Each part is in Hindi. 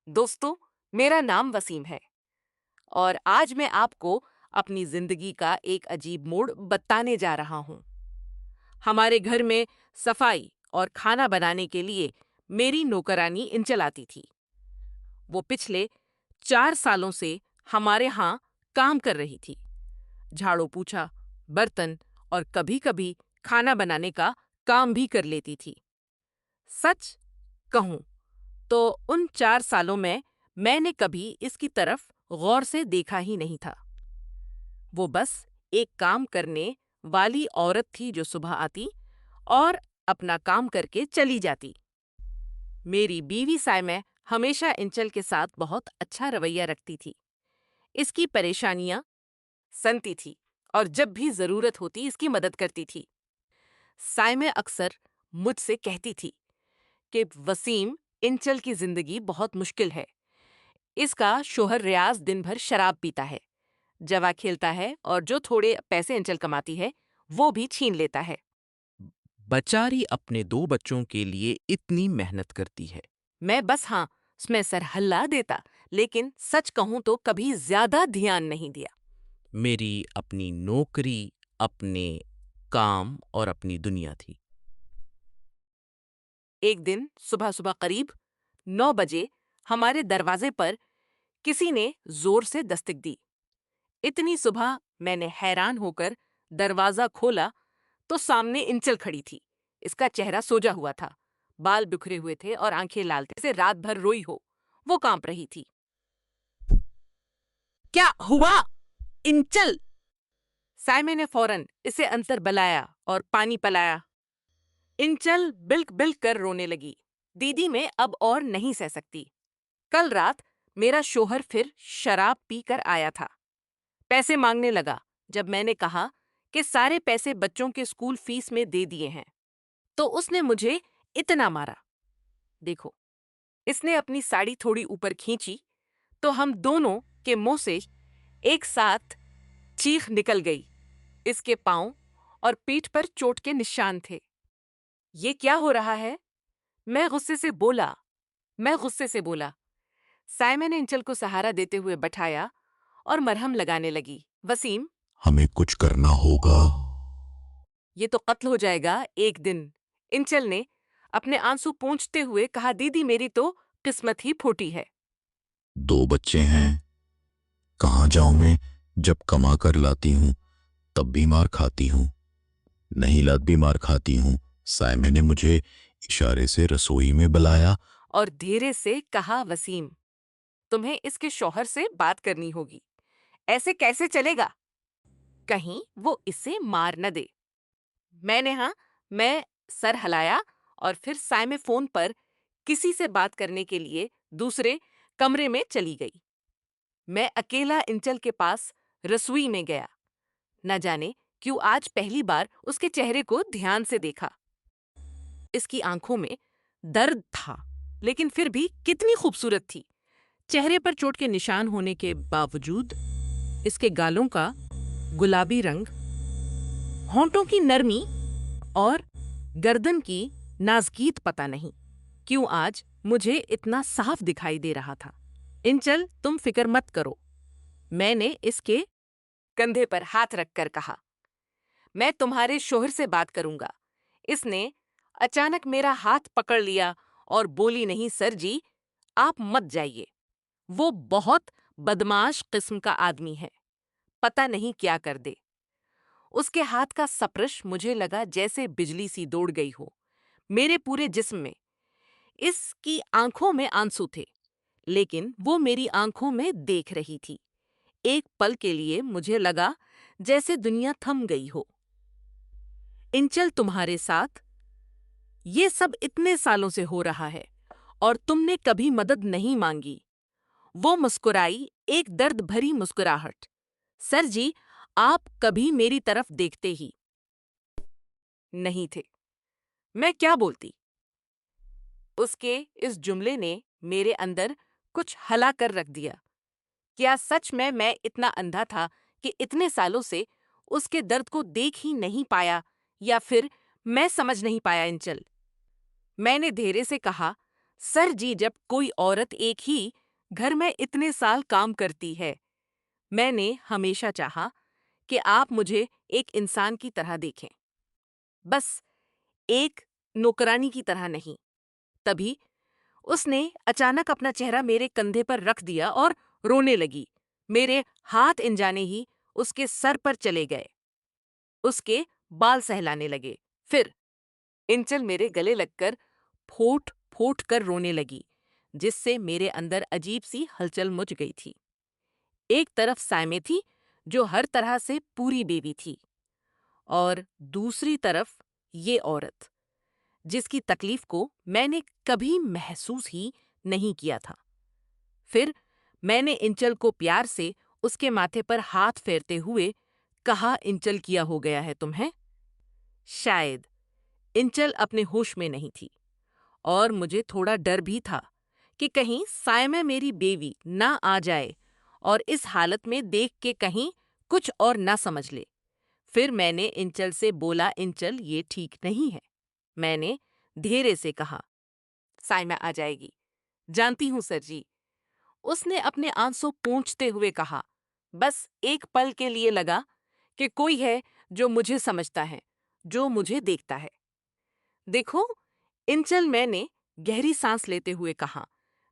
दोस्तों, मेरा नाम वसीम है और आज मैं आपको अपनी जिंदगी का एक अजीब मोड़ बताने जा रहा हूँ। हमारे घर में सफाई और खाना बनाने के लिए मेरी नौकरानी इंचल आती थी। वो पिछले 4 सालों से हमारे यहाँ काम कर रही थी। झाड़ू पोछा, बर्तन और कभी-कभी खाना बनाने का काम भी कर लेती थी। सच कहूँ तो उन 4 सालों में मैंने कभी इसकी तरफ गौर से देखा ही नहीं था। वो बस एक काम करने वाली औरत थी जो सुबह आती और अपना काम करके चली जाती। मेरी बीवी साइमा हमेशा इंचल के साथ बहुत अच्छा रवैया रखती थी। इसकी परेशानियां सुनती थी और जब भी जरूरत होती इसकी मदद करती थी। साइमा अक्सर मुझसे कहती थी कि वसीम, इंचल की जिंदगी बहुत मुश्किल है। इसका शोहर रियाज दिन भर शराब पीता है, जवा खेलता है और जो थोड़े पैसे इंचल कमाती है वो भी छीन लेता है। बेचारी अपने 2 बच्चों के लिए इतनी मेहनत करती है। मैं बस हाँ, उसमें सर हल्ला देता, लेकिन सच कहूं तो कभी ज्यादा ध्यान नहीं दिया। मेरी अपनी नौकरी, अपने काम और अपनी दुनिया थी। एक दिन सुबह सुबह करीब 9 बजे हमारे दरवाजे पर किसी ने जोर से दस्तक दी। इतनी सुबह मैंने हैरान होकर दरवाजा खोला तो सामने इंचल खड़ी थी। इसका चेहरा सोजा हुआ था, बाल बिखरे हुए थे और आंखें लाल थे, जैसे रात भर रोई हो। वो कांप रही थी। क्या हुआ इंचल? साइमन ने फौरन इसे अंदर बुलाया और पानी पिलाया। इंचल बिल्क बिल्क कर रोने लगी। दीदी मैं अब और नहीं सह सकती। कल रात मेरा शोहर फिर शराब पी कर आया था। पैसे मांगने लगा। जब मैंने कहा कि सारे पैसे बच्चों के स्कूल फीस में दे दिए हैं, तो उसने मुझे इतना मारा। देखो, इसने अपनी साड़ी थोड़ी ऊपर खींची तो हम दोनों के मुंह से एक साथ चीख निकल गई। इसके पांव और पीठ पर चोट के निशान थे। ये क्या हो रहा है? मैं गुस्से से बोला। साइमन ने इंचल को सहारा देते हुए बैठाया और मरहम लगाने लगी। वसीम, हमें कुछ करना होगा। ये तो कत्ल हो जाएगा एक दिन। इंचल ने अपने आंसू पोंछते हुए कहा, दीदी मेरी तो किस्मत ही फूटी है। 2 बच्चे हैं। कहाँ जाऊं मैं? जब कमा कर लाती हूँ तब भी मार खाती हूँ, नहीं लात भी मार खाती हूँ। साइमन ने मुझे इशारे से रसोई में बुलाया। और धीरे से कहा, वसीम, तुम्हें इसके शौहर से बात करनी होगी। ऐसे कैसे चलेगा? कहीं वो इसे मार न दे। मैं सर हिलाया और फिर साइमे फोन पर किसी से बात करने के लिए दूसरे कमरे में चली गई। मैं अकेला इंचल के पास रसोई में गया। न जाने क्यों आज पहली बार उसके चेहरे को ध्यान से देखा। इसकी आंखों में दर्द था, लेकिन फिर भी कितनी खूबसूरत थी। चेहरे पर चोट के निशान होने के बावजूद इसके गालों का गुलाबी रंग, होंठों की नरमी और गर्दन की नाज़कीत पता नहीं क्यों आज मुझे इतना साफ दिखाई दे रहा था। इंचल, तुम फिक्र मत करो, मैंने इसके कंधे पर हाथ रखकर कहा। मैं तुम्हारे शोहर से बात करूंगा। इसने अचानक मेरा हाथ पकड़ लिया और बोली, नहीं सर जी, आप मत जाइए। वो बहुत बदमाश किस्म का आदमी है, पता नहीं क्या कर दे। उसके हाथ का स्पर्श मुझे लगा जैसे बिजली सी दौड़ गई हो मेरे पूरे जिस्म में। इसकी आंखों में आंसू थे, लेकिन वो मेरी आंखों में देख रही थी। एक पल के लिए मुझे लगा जैसे दुनिया थम गई हो। इंचल, तुम्हारे साथ ये सब इतने सालों से हो रहा है और तुमने कभी मदद नहीं मांगी। वो मुस्कुराई, एक दर्द भरी मुस्कुराहट। सर जी, आप कभी मेरी तरफ देखते ही नहीं थे। मैं क्या बोलती? उसके इस जुमले ने मेरे अंदर कुछ हला कर रख दिया। क्या सच में मैं इतना अंधा था कि इतने सालों से उसके दर्द को देख ही नहीं पाया, या फिर मैं समझ नहीं पाया? इंचल, मैंने धीरे से कहा, सर जी, जब कोई औरत एक ही घर में इतने साल काम करती है, मैंने हमेशा चाहा कि आप मुझे एक इंसान की तरह देखें, बस एक नौकरानी की तरह नहीं। तभी उसने अचानक अपना चेहरा मेरे कंधे पर रख दिया और रोने लगी। मेरे हाथ अनजाने ही उसके सर पर चले गए, उसके बाल सहलाने लगे। फिर इंचल मेरे गले लगकर फोट फोट कर रोने लगी, जिससे मेरे अंदर अजीब सी हलचल मच गई थी। एक तरफ साइमे थी, जो हर तरह से पूरी बेबी थी, और दूसरी तरफ ये औरत, जिसकी तकलीफ को मैंने कभी महसूस ही नहीं किया था। फिर मैंने इंचल को प्यार से उसके माथे पर हाथ फेरते हुए कहा, इंचल, किया हो गया है तुम्हें? शायद इंचल अपने होश में नहीं थी, और मुझे थोड़ा डर भी था कि कहीं सायमा मेरी बेवी ना आ जाए और इस हालत में देख के कहीं कुछ और ना समझ ले। फिर मैंने इंचल से बोला, इंचल, ये ठीक नहीं है। मैंने धीरे से कहा, सायमा आ जाएगी, जानती हूँ सर जी। उसने अपने आंसू पोंछते हुए कहा, बस एक पल के लिए लगा कि कोई है जो मुझे समझता है, जो मुझे देखता है। देखो इंचल, मैंने गहरी सांस लेते हुए कहा,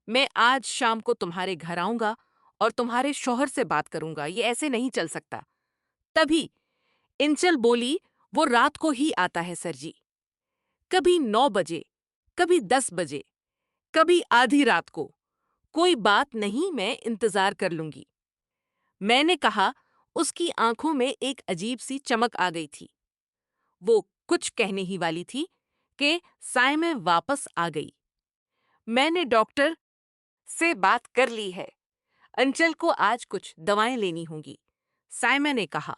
मैं आज शाम को तुम्हारे घर आऊंगा और तुम्हारे शौहर से बात करूंगा। ये ऐसे नहीं चल सकता। तभी इंचल बोली, वो रात को ही आता है सर जी, कभी 9 बजे, कभी 10 बजे, कभी आधी रात को। कोई बात नहीं, मैं इंतजार कर लूंगी। मैंने कहा। उसकी आंखों में एक अजीब सी चमक आ गई थी। वो कुछ कहने ही वाली थी कि सायमा वापस आ गई। मैंने डॉक्टर से बात कर ली है, अंचल को आज कुछ दवाएं लेनी होंगी, सायमा ने कहा,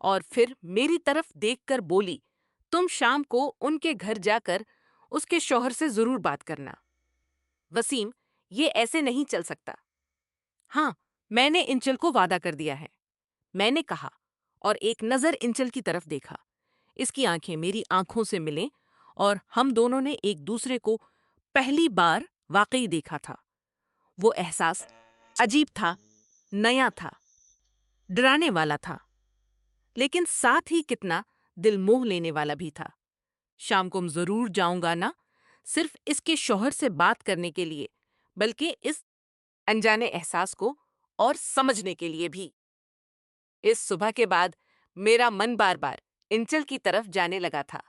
और फिर मेरी तरफ देखकर बोली, तुम शाम को उनके घर जाकर उसके शौहर से जरूर बात करना। वसीम, ये ऐसे नहीं चल सकता। हाँ, मैंने इंचल को वादा कर दिया है, मैंने कहा, और एक नजर इंचल की तरफ देखा। इसकी आंखें मेरी आंखों से मिलें और हम दोनों ने एक दूसरे को पहली बार वाकई देखा था। वो एहसास अजीब था, नया था, डराने वाला था, लेकिन साथ ही कितना दिल मोह लेने वाला भी था। शाम को जरूर जाऊंगा ना, सिर्फ इसके शौहर से बात करने के लिए, बल्कि इस अनजाने एहसास को और समझने के लिए भी। इस सुबह के बाद मेरा मन बार बार इंचल की तरफ जाने लगा था,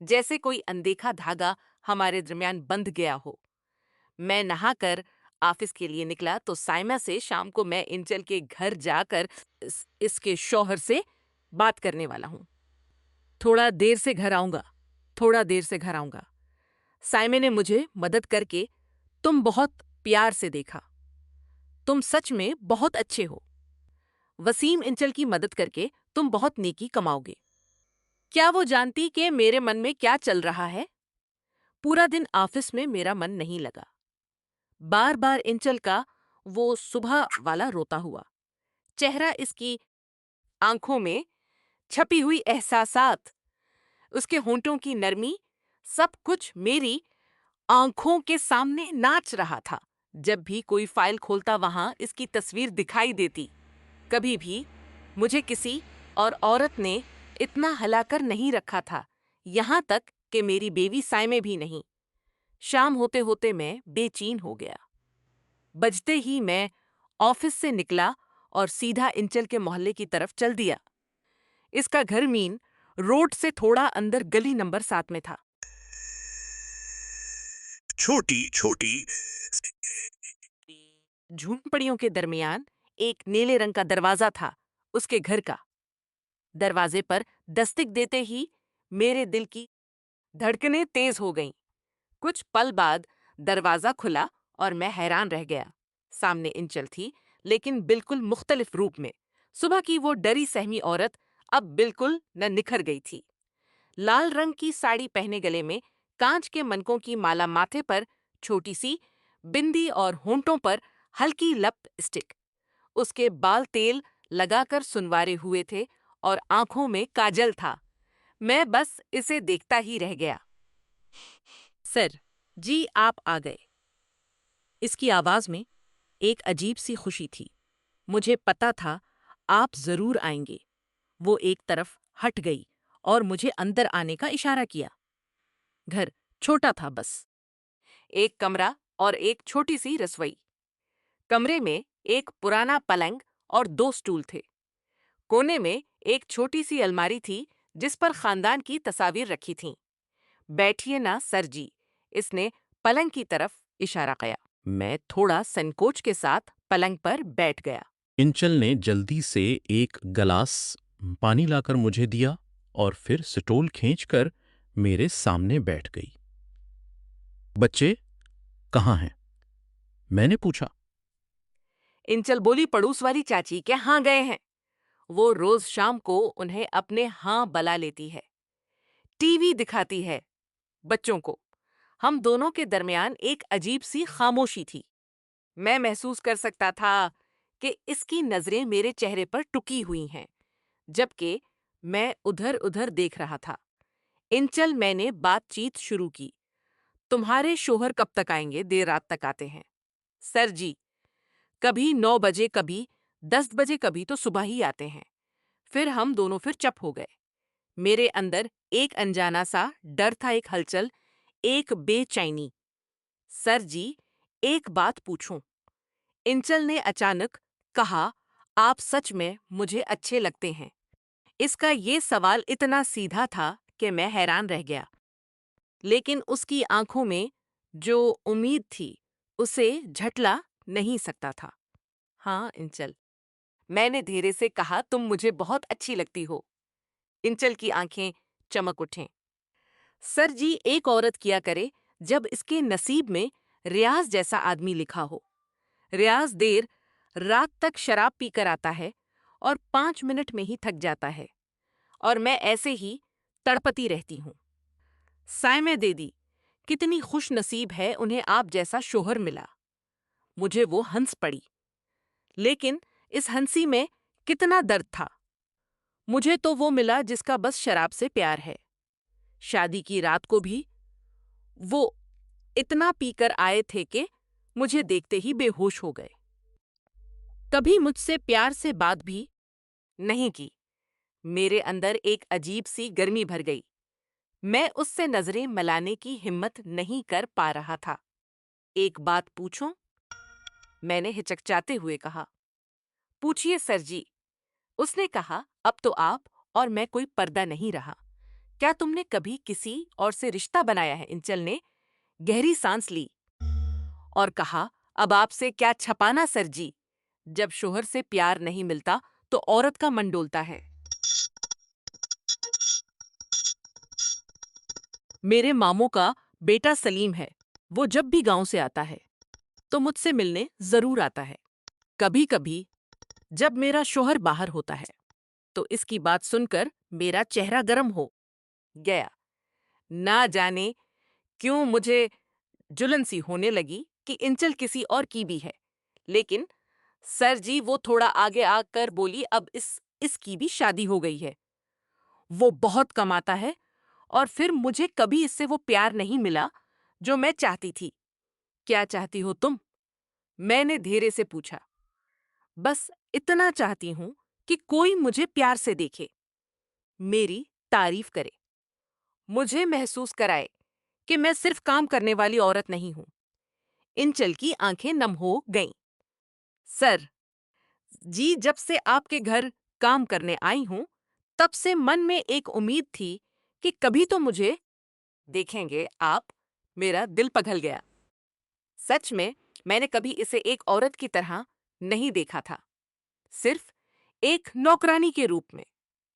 जैसे कोई अनदेखा धागा हमारे दरमियान बंध गया हो। मैं नहाकर ऑफिस के लिए निकला तो साइमा से शाम को मैं इंचल के घर जाकर इसके शौहर से बात करने वाला हूँ। थोड़ा देर से घर आऊंगा, थोड़ा देर से घर आऊंगा। साइमे ने मुझे मदद करके तुम बहुत प्यार से देखा। तुम सच में बहुत अच्छे हो। वसीम, इंचल की मदद करके तुम बहुत नेकी कमाओगे। क्या वो जानती कि मेरे मन में क्या चल रहा है? पूरा दिन ऑफिस में मेरा मन नहीं लगा। बार बार इंचल का वो सुबह वाला रोता हुआ चेहरा, इसकी आंखों में छपी हुई एहसासात, उसके होंठों की नरमी, सब कुछ मेरी आंखों के सामने नाच रहा था। जब भी कोई फाइल खोलता वहां इसकी तस्वीर दिखाई देती। कभी भी मुझे किसी और औरत ने इतना हिलाकर नहीं रखा था, यहां तक कि मेरी बेबी साइमे भी नहीं। शाम होते होते मैं बेचैन हो गया। बजते ही मैं ऑफिस से निकला और सीधा इंचल के मोहल्ले की तरफ चल दिया। इसका घर मीन रोड से थोड़ा अंदर गली नंबर 7 में था। छोटी छोटी झूंपड़ियों के दरमियान एक नीले रंग का दरवाजा था उसके घर का। दरवाजे पर दस्तक देते ही मेरे दिल की धड़कनें तेज हो गईं। कुछ पल बाद दरवाजा खुला और मैं हैरान रह गया। सामने इंचल थी, लेकिन बिल्कुल मुख्तलिफ रूप में। सुबह की वो डरी सहमी औरत अब बिल्कुल न निखर गई थी। लाल रंग की साड़ी पहने, गले में कांच के मनकों की माला, माथे पर छोटी सी बिंदी और होंठों पर हल्की लिपस्टिक। उसके बाल तेल लगाकर सुनवारे हुए थे और आंखों में काजल था। मैं बस इसे देखता ही रह गया। सर, जी, आप आ गए। इसकी आवाज में एक अजीब सी खुशी थी। मुझे पता था आप जरूर आएंगे। वो एक तरफ हट गई और मुझे अंदर आने का इशारा किया। घर छोटा था बस। एक कमरा और एक छोटी सी रसोई। कमरे में एक पुराना पलंग और दो स्टूल थे। कोने में एक छोटी सी अलमारी थी जिस पर खानदान की तस्वीर रखी थीं। बैठिए ना सर जी, इसने पलंग की तरफ इशारा किया। मैं थोड़ा संकोच के साथ पलंग पर बैठ गया। इंचल ने जल्दी से एक गिलास पानी लाकर मुझे दिया और फिर स्टूल खींचकर मेरे सामने बैठ गई। बच्चे कहाँ हैं? मैंने पूछा। इंचल बोली, पड़ोस वाली चाची के यहाँ गए हैं। वो रोज शाम को उन्हें अपने यहाँ बला लेती है। टीवी दिखाती है बच्चों को। हम दोनों के दरमियान एक अजीब सी खामोशी थी। मैं महसूस कर सकता था कि इसकी नजरें मेरे चेहरे पर टुकी हुई हैं, जबकि मैं उधर-उधर देख रहा था। इंचल, मैंने बातचीत शुरू की। तुम्हारे शोहर कब तक आएंगे? देर रात तक आते हैं। सर जी, कभी 9 बजे, कभी 10 बजे, कभी तो सुबह ही आते हैं। फिर हम दोनों फिर चुप हो गए। मेरे अंदर एक अनजाना सा डर था, एक हलचल, एक बेचैनी। सर जी, एक बात पूछूं? इंचल ने अचानक कहा, आप सच में मुझे अच्छे लगते हैं। इसका ये सवाल इतना सीधा था कि मैं हैरान रह गया। लेकिन उसकी आंखों में जो उम्मीद थी, उसे झटला नहीं सकता था। हाँ इंचल, मैंने धीरे से कहा, तुम मुझे बहुत अच्छी लगती हो। इंचल की आंखें चमक उठें। सर जी, एक औरत किया करे जब इसके नसीब में रियाज जैसा आदमी लिखा हो। रियाज देर रात तक शराब पीकर आता है और 5 मिनट में ही थक जाता है, और मैं ऐसे ही तड़पती रहती हूँ। सायमे दीदी, कितनी खुश नसीब है उन्हें आप जैसा शोहर मिला। मुझे वो हंस पड़ी, लेकिन इस हंसी में कितना दर्द था। मुझे तो वो मिला जिसका बस शराब से प्यार है। शादी की रात को भी वो इतना पीकर आए थे कि मुझे देखते ही बेहोश हो गए। कभी मुझसे प्यार से बात भी नहीं की। मेरे अंदर एक अजीब सी गर्मी भर गई। मैं उससे नजरें मिलाने की हिम्मत नहीं कर पा रहा था। एक बात पूछूं? मैंने हिचकचाते हुए कहा। पूछिए सर जी। उसने कहा, अब तो आप और मैं कोई पर्दा नहीं रहा। क्या तुमने कभी किसी और से रिश्ता बनाया है? इंचल ने गहरी सांस ली और कहा, अब आपसे क्या छपाना सर जी। जब शोहर से प्यार नहीं मिलता तो औरत का मन डोलता है। मेरे मामू का बेटा सलीम है। वो जब भी गांव से आता है तो मुझसे मिलने जरूर आता है। कभी कभी जब मेरा शोहर बाहर होता है तो इसकी बात सुनकर मेरा चेहरा गर्म हो गया। ना जाने क्यों मुझे जुलन सी होने लगी कि इंचल किसी और की भी है। लेकिन सर जी, वो थोड़ा आगे आकर बोली, अब इसकी भी शादी हो गई है। वो बहुत कमाता है और फिर मुझे कभी इससे वो प्यार नहीं मिला जो मैं चाहती थी। क्या चाहती हो तुम? मैंने धीरे से पूछा। बस इतना चाहती हूं कि कोई मुझे प्यार से देखे, मेरी तारीफ करे, मुझे महसूस कराए कि मैं सिर्फ काम करने वाली औरत नहीं हूं। इंचल की आंखें नम हो गईं। सर जी, जब से आपके घर काम करने आई हूं, तब से मन में एक उम्मीद थी कि कभी तो मुझे देखेंगे आप। मेरा दिल पिघल गया। सच में मैंने कभी इसे एक औरत की तरह नहीं देखा था, सिर्फ एक नौकरानी के रूप में।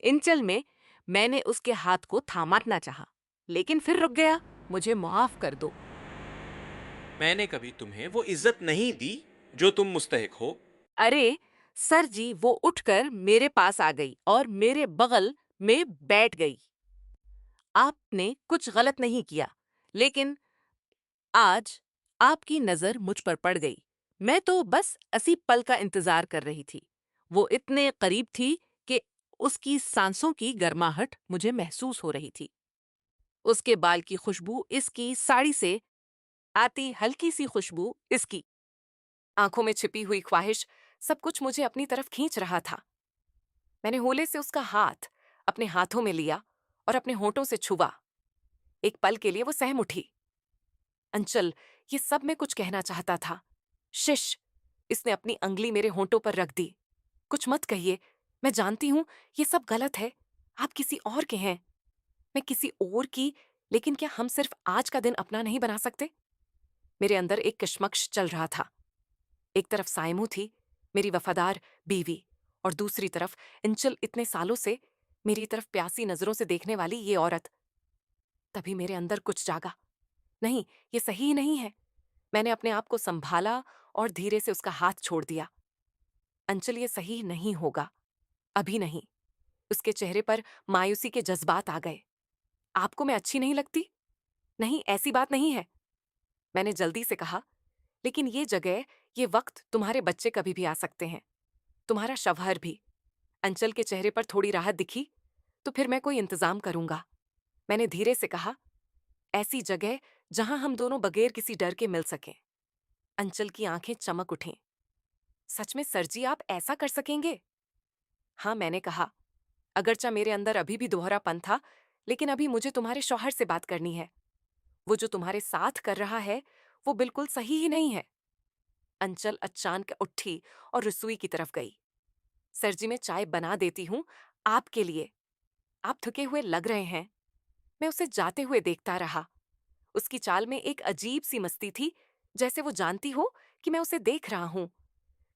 इंचल में मैंने उसके हाथ को थामाना चाहा, लेकिन फिर रुक गया। मुझे माफ कर दो। मैंने कभी तुम्हें वो इज्जत नहीं दी जो तुम मुस्तहिक हो। अरे सर जी, वो उठकर मेरे पास आ गई और मेरे बगल में बैठ गई। आपने कुछ गलत नहीं किया, लेकिन आज आपकी नजर मुझ पर पड़ गई। मैं तो बस इसी पल का इंतजार कर रही थी। वो इतने करीब थी कि उसकी सांसों की गर्माहट मुझे महसूस हो रही थी। उसके बाल की खुशबू इसकी साड़ी से आती हल्की सी खुशबू इसकी। आंखों में छिपी हुई ख्वाहिश, सब कुछ मुझे अपनी तरफ खींच रहा था। मैंने होले से उसका हाथ अपने हाथों में लिया और अपने होठों से छुआ। एक पल के लिए वो सहम उठी। अंचल, ये सब मैं कुछ कहना चाहता था। शिश, इसने अपनी अंगली मेरे होंठों पर रख दी। कुछ मत कहिए, मैं जानती हूं ये सब गलत है। आप किसी और के हैं, मैं किसी और की, लेकिन क्या हम सिर्फ आज का दिन अपना नहीं बना सकते? मेरे अंदर एक कश्मकश चल रहा था। एक तरफ सायमू थी, मेरी वफादार बीवी, और दूसरी तरफ इंचल, इतने सालों से मेरी तरफ प्यासी नजरों से देखने वाली ये औरत। तभी मेरे अंदर कुछ जागा। नहीं, ये सही नहीं है। मैंने अपने आप को संभाला और धीरे से उसका हाथ छोड़ दिया। अंचल, ये सही नहीं होगा, अभी नहीं। उसके चेहरे पर मायूसी के जज्बात आ गए। आपको मैं अच्छी नहीं लगती? नहीं, ऐसी बात नहीं है, मैंने जल्दी से कहा। लेकिन ये जगह, ये वक्त, तुम्हारे बच्चे कभी भी आ सकते हैं, तुम्हारा शवहर भी। अंचल के चेहरे पर थोड़ी राहत दिखी। तो फिर मैं कोई इंतजाम करूंगा, मैंने धीरे से कहा। ऐसी जगह जहां हम दोनों बगैर किसी डर के मिल सकें। अंचल की आंखें चमक उठीं। सच में सरजी, आप ऐसा कर सकेंगे? हाँ, मैंने कहा। अगरचा मेरे अंदर अभी भी दोहरापन था, लेकिन अभी मुझे तुम्हारे शौहर से बात करनी है। वो जो तुम्हारे साथ कर रहा है, वो बिल्कुल सही ही नहीं है। अंचल अचानक उठी और रसोई की तरफ गई। सरजी, मैं चाय बना देती हूँ आपके लिए। आप थके हुए लग रहे हैं। मैं उसे जाते हुए देखता रहा। उसकी चाल में एक अजीब सी मस्ती थी, जैसे वो जानती हो कि मैं उसे देख रहा हूं।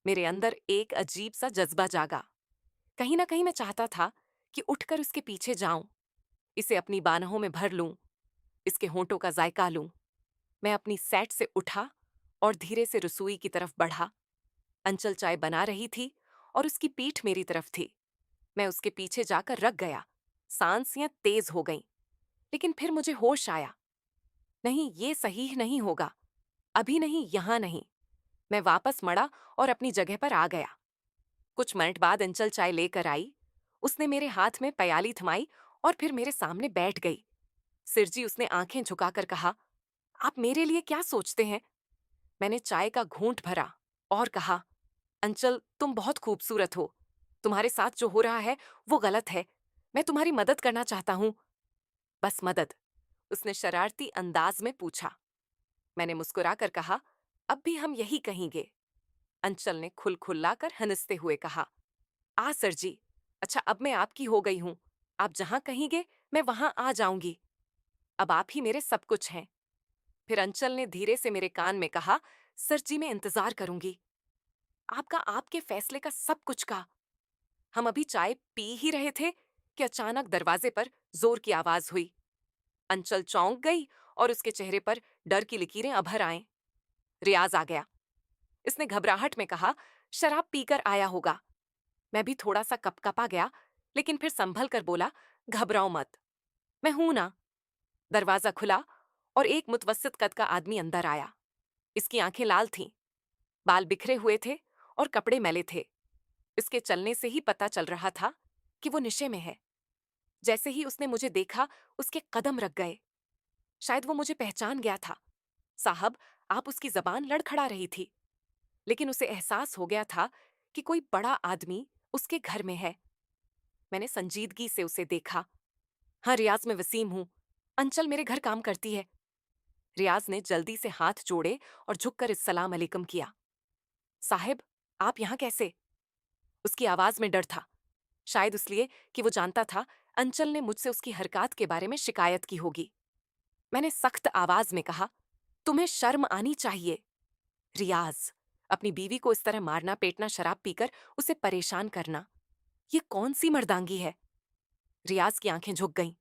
मेरे अंदर एक अजीब सा जज्बा जागा। कहीं ना कहीं मैं चाहता था कि उठकर उसके पीछे जाऊं, इसे अपनी बाहों में भर लूं, इसके होंठों का जायका लूं। मैं अपनी सेट से उठा और धीरे से रसोई की तरफ बढ़ा। अंचल चाय बना रही थी और उसकी पीठ मेरी तरफ थी। मैं उसके पीछे जाकर रख गया। सांसें तेज हो गईं, लेकिन फिर मुझे होश आया। नहीं, ये सही नहीं होगा, अभी नहीं, यहां नहीं। मैं वापस मड़ा और अपनी जगह पर आ गया। कुछ मिनट बाद अंचल चाय लेकर आई। उसने मेरे हाथ में प्याली थमाई और फिर मेरे सामने बैठ गई। सिरजी, उसने आंखें झुकाकर कहा, आप मेरे लिए क्या सोचते हैं? मैंने चाय का घूंट भरा और कहा, अंचल, तुम बहुत खूबसूरत हो। तुम्हारे साथ जो हो रहा है वो गलत है। मैं तुम्हारी मदद करना चाहता हूं। बस मदद? उसने शरारती अंदाज में पूछा। मैंने मुस्कुराकर कहा, अब भी हम यही कहेंगे। अंचल ने खुलखुल्लाकर हंसते हुए कहा, सर जी, अच्छा, अब मैं आपकी हो गई हूं। आप जहां कहेंगे मैं वहां आ जाऊंगी। अब आप ही मेरे सब कुछ हैं। फिर अंचल ने धीरे से मेरे कान में कहा, सर जी, मैं इंतजार करूंगी आपका, आपके फैसले का, सब कुछ का। हम अभी चाय पी ही रहे थे कि अचानक दरवाजे पर जोर की आवाज हुई। अंचल चौंक गई और उसके चेहरे पर डर की लकीरें अभर आए। रियाज आ गया। इसने घबराहट में कहा, शराब पीकर आया होगा। मैं भी थोड़ा सा कपकपा गया, लेकिन फिर संभल कर बोला, घबराओ मत, मैं हूं ना। दरवाजा खुला और एक मुतवस्सित कद का आदमी अंदर आया। इसकी आंखें लाल थीं, बाल बिखरे हुए थे और कपड़े मैले थे। इसके चलने से ही पता चल रहा था कि वो नशे में है। जैसे ही उसने मुझे देखा, उसके कदम रख गए। शायद वो मुझे पहचान गया था। साहब, आप, उसकी जबान लड़खड़ा रही थी, लेकिन उसे एहसास हो गया था कि कोई बड़ा आदमी उसके घर में है। मैंने संजीदगी से उसे देखा। हाँ, रियाज, मैं वसीम हूं। अंचल मेरे घर काम करती है। रियाज ने जल्दी से हाथ जोड़े और झुककर इस्सलाम अलैकुम किया। साहिब, आप यहां कैसे? उसकी आवाज में डर था, शायद इसलिए कि वो जानता था अंचल ने मुझसे उसकी हरकत के बारे में शिकायत की होगी। मैंने सख्त आवाज में कहा, तुम्हें शर्म आनी चाहिए। रियाज, अपनी बीवी को इस तरह मारना पीटना, शराब पीकर उसे परेशान करना, ये कौन सी मर्दांगी है? रियाज की आंखें झुक गईं।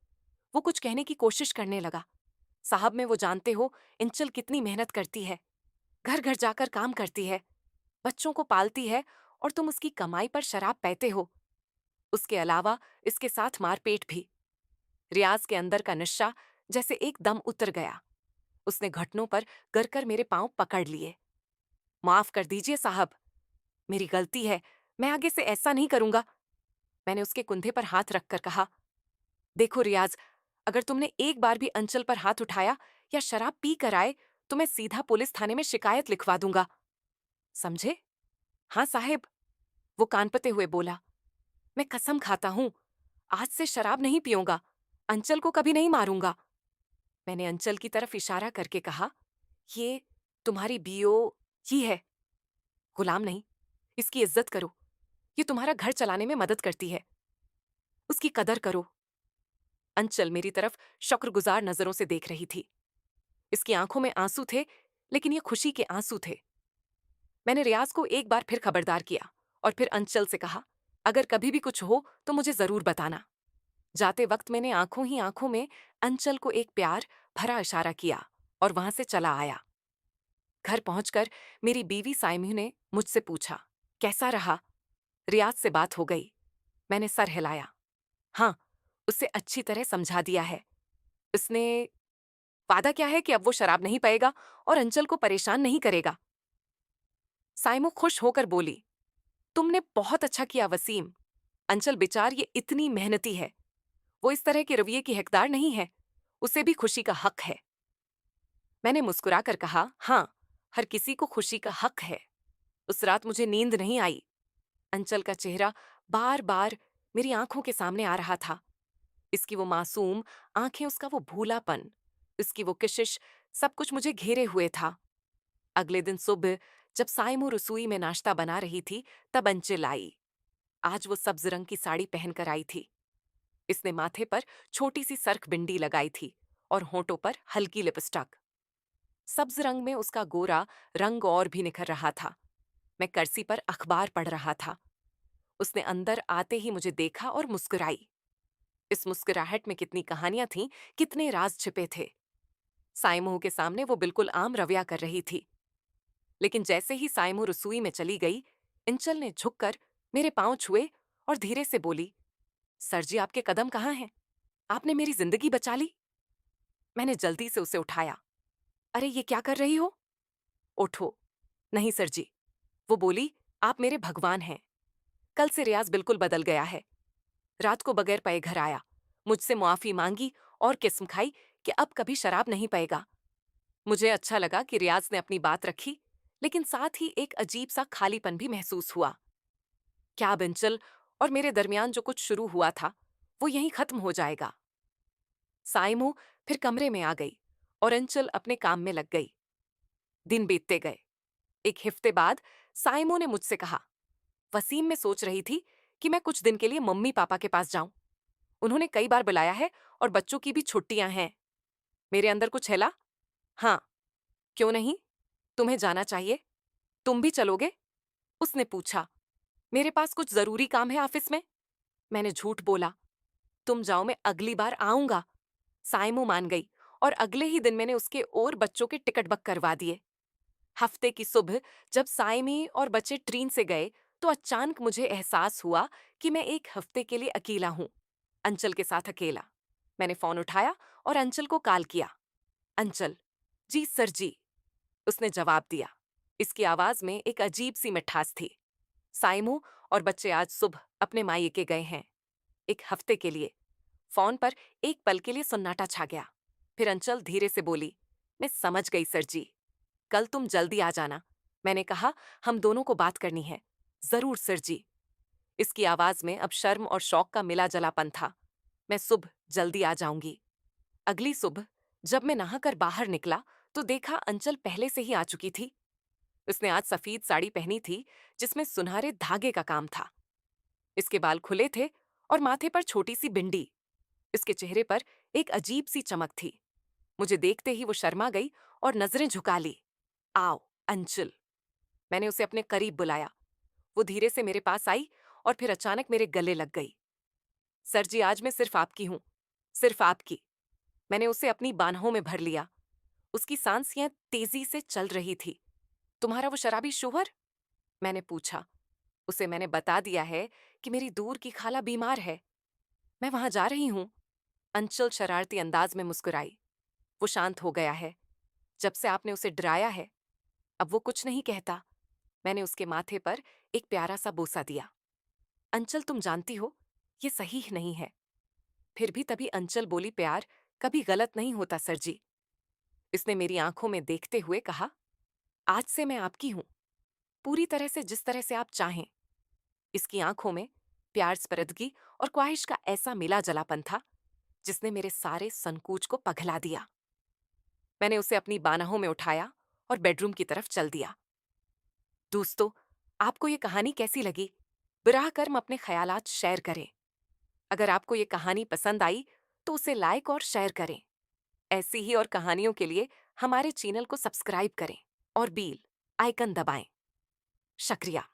वो कुछ कहने की कोशिश करने लगा। साहब, में वो जानते हो इंचल कितनी मेहनत करती है, घर घर जाकर काम करती है, बच्चों को पालती है, और तुम उसकी कमाई पर शराब पीते हो। उसके अलावा इसके साथ मारपीट भी। रियाज के अंदर का नशा जैसे एकदम उतर गया। उसने घुटनों पर गिरकर मेरे पांव पकड़ लिए। माफ कर दीजिए साहब, मेरी गलती है, मैं आगे से ऐसा नहीं करूंगा। मैंने उसके कुंधे पर हाथ रखकर कहा, देखो रियाज, अगर तुमने एक बार भी अंचल पर हाथ उठाया या शराब पी कर आए तो मैं सीधा पुलिस थाने में शिकायत लिखवा दूंगा। समझे? हाँ साहेब, वो कानपते हुए बोला। मैं कसम खाता हूं, आज से शराब नहीं पीऊंगा, अंचल को कभी नहीं मारूंगा। मैंने अंचल की तरफ इशारा करके कहा, ये तुम्हारी बीओ ही है, गुलाम नहीं। इसकी इज्जत करो, ये तुम्हारा घर चलाने में मदद करती है, उसकी कदर करो। अंचल मेरी तरफ शुक्रगुजार नजरों से देख रही थी। इसकी आंखों में आंसू थे, लेकिन ये खुशी के आंसू थे। मैंने रियाज को एक बार फिर खबरदार किया और फिर अंचल से कहा, अगर कभी भी कुछ हो तो मुझे जरूर बताना। जाते वक्त मैंने आंखों ही आंखों में अंचल को एक प्यार भरा इशारा किया और वहां से चला आया। घर पहुंचकर मेरी बीवी साइमी ने मुझसे पूछा, कैसा रहा? रियाज से बात हो गई। मैंने सर हिलाया। हाँ, उसे अच्छी तरह समझा दिया है। उसने वादा किया है कि अब वो शराब नहीं पिएगा और अंचल को परेशान नहीं करेगा। साइमो खुश होकर बोली, तुमने बहुत अच्छा किया वसीम। अंचल बेचार ये इतनी मेहनती है, वो इस तरह के रवैये की हकदार नहीं है, उसे भी खुशी का हक है। मैंने मुस्कुराकर कहा, हाँ, हर किसी को खुशी का हक है। उस रात मुझे नींद नहीं आई। अंचल का चेहरा बार बार मेरी आंखों के सामने आ रहा था। इसकी वो मासूम आंखें, उसका वो भूलापन, इसकी वो कशिश, सब कुछ मुझे घेरे हुए था। अगले दिन सुबह जब साइमो रसोई में नाश्ता बना रही थी, तब अंचल आई। आज वो सब्ज रंग की साड़ी पहनकर आई थी। इसने माथे पर छोटी सी सर्ख बिंदी लगाई थी और होंठों पर हल्की लिपस्टिक। सब्ज रंग में उसका गोरा रंग और भी निखर रहा था। मैं कर्सी पर अखबार पढ़ रहा था। उसने अंदर आते ही मुझे देखा और मुस्कुराई। इस मुस्कुराहट में कितनी कहानियां थीं, कितने राज छिपे थे। साइमो के सामने वो बिल्कुल आम रवैया कर रही थी। लेकिन जैसे ही साइमो रसोई में चली गई, इंचल ने झुककर मेरे पांव छुए और धीरे से बोली, सर जी, आपके कदम कहाँ हैं? आपने मेरी जिंदगी बचा ली। मैंने जल्दी से उसे उठाया। अरे ये क्या कर रही हो? उठो। नहीं सर जी। वो बोली, आप मेरे भगवान हैं। कल से रियाज बिल्कुल बदल गया है। रात को बगैर पाए घर आया, मुझसे मुआफी मांगी और किस्म खाई कि अब कभी शराब नहीं पाएगा। मुझे अच्छा लगा कि रियाज ने अपनी बात रखी, लेकिन साथ ही एक अजीब सा खालीपन भी महसूस हुआ। क्या अब अंचल और मेरे दरमियान जो कुछ शुरू हुआ था, वो यहीं खत्म हो जाएगा? साइमो फिर कमरे में आ गई और अंचल अपने काम में लग गई। दिन बीतते गए। एक हफ्ते बाद साइमो ने मुझसे कहा, वसीम, मैं सोच रही थी कि मैं कुछ दिन के लिए मम्मी पापा के पास जाऊं। उन्होंने कई बार बुलाया है और बच्चों की भी छुट्टियां हैं। मेरे अंदर कुछ हिला। हाँ, क्यों नहीं, तुम्हें जाना चाहिए। तुम भी चलोगे? उसने पूछा। मेरे पास कुछ जरूरी काम है ऑफिस में। मैंने झूठ बोला। तुम जाओ, मैं अगली बार आऊंगा। साइमो मान गई और अगले ही दिन मैंने उसके और बच्चों के टिकट बुक करवा दिए। हफ्ते की सुबह जब साइमी और बच्चे ट्रेन से गए, तो अचानक मुझे एहसास हुआ कि मैं एक हफ्ते के लिए अकेला हूं, अंचल के साथ अकेला। मैंने फोन उठाया और अंचल को कॉल किया। अंचल, जी सर जी, उसने जवाब दिया। इसकी आवाज में एक अजीब सी मिठास थी। साइमो और बच्चे आज सुबह अपने मायके गए हैं, एक हफ्ते के लिए। फोन पर एक पल के लिए सन्नाटा छा गया। फिर अंचल धीरे से बोली, मैं समझ गई सर जी, कल तुम जल्दी आ जाना। मैंने कहा, हम दोनों को बात करनी है। जरूर सर जी। इसकी आवाज में अब शर्म और शौक का मिला जलापन था। मैं सुबह जल्दी आ जाऊंगी। अगली सुबह जब मैं नहाकर बाहर निकला, तो देखा अंचल पहले से ही आ चुकी थी। उसने आज सफेद साड़ी पहनी थी, जिसमें सुनहरे धागे का काम था। इसके बाल खुले थे और माथे पर छोटी सी बिंदी। इसके चेहरे पर एक अजीब सी चमक थी। मुझे देखते ही वो शर्मा गई और नजरें झुका ली। आओ अंचल। मैंने उसे अपने करीब बुलाया। वो धीरे से मेरे पास आई और फिर अचानक मेरे गले लग गई। सर जी, आज मैं सिर्फ आपकी हूं, सिर्फ आपकी। मैंने उसे अपनी बाहों में भर लिया। उसकी सांसें तेजी से चल रही थी। तुम्हारा वो शराबी शोहर? मैंने पूछा। उसे मैंने बता दिया है कि मेरी दूर की खाला बीमार है, मैं वहां जा रही हूं। अंचल शरारती अंदाज में मुस्कुराई। वो शांत हो गया है। जब से आपने उसे डराया है, अब वो कुछ नहीं कहता। मैंने उसके माथे पर एक प्यारा सा बोसा दिया। अंचल, तुम जानती हो, ये सही नहीं है। फिर भी तभी अंचल बोली, प्यार कभी गलत नहीं होता सर जी। इसने मेरी आंखों में देखते हुए कहा, आज से मैं आपकी हूं, पूरी तरह से जिस तरह से आप चाहें। इसकी आंखों में प्यार, स्पर्शगी और ख्वाहिश का ऐसा मिला जलापन था जिसने मेरे सारे संकोच को पगला दिया। मैंने उसे अपनी बाहों में उठाया और बेडरूम की तरफ चल दिया। दोस्तों, आपको ये कहानी कैसी लगी? बिराह कर्म अपने ख्यालात शेयर करें। अगर आपको ये कहानी पसंद आई तो उसे लाइक और शेयर करें। ऐसी ही और कहानियों के लिए हमारे चैनल को सब्सक्राइब करें और बेल आइकन दबाएं। शुक्रिया।